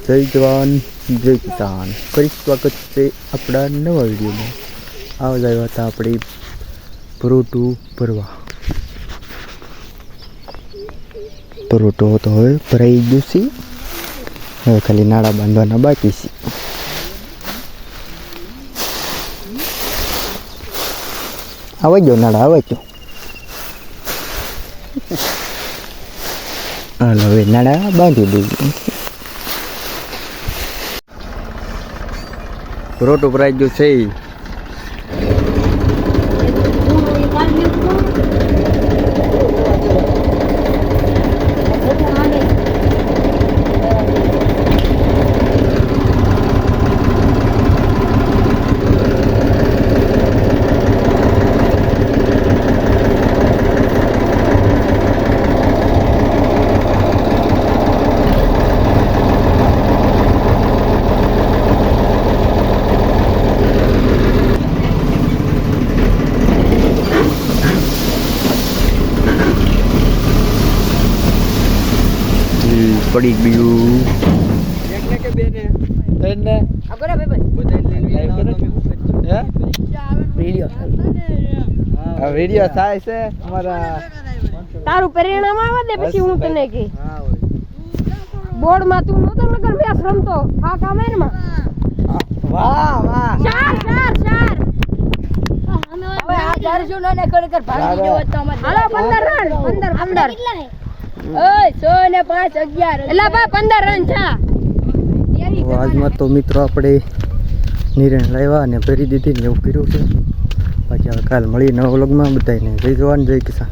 જય જવાન જય કિસાન. ફરી સ્વાગત છે આપણા નવા વિડીયોમાં. આવા આવ્યા હતા આપણે પરોટો ભરવા. પરોટો તો હવે ભરાઈ ગયું છે, હવે ખાલી નાળા બાંધવાના બાકી છે. આવે જો નાળા આવે જો. હાલ હવે નાળા બાંધી દઈએ. પરોટો ભરાઈ ગયો છે. પડી ગયું વિડીયો થાય છે અમારા. તારું પરિણામ આવે ને પછી હું તને કે બોર્ડ માં તું નતો નગર મેચ રમતો આ કામેર માં. વાહ વાહ, ચાર ચાર ચાર હવે આ ચારસો ને ખરેખર ભાગી જવો તમારે. હાલો 15 રન 15 કેટલા હે? ઓય 100 ને 5 11 એલા બા 15 રન છે. આજમાં તો મિત્રો આપણે નિરણ લાવ્યા અને ભરી દીધી ને એવું કર્યું છે. પછી હવે કાલ મળી નવા વ્લોગમાં બધાને જય જવાન જય કિસાન.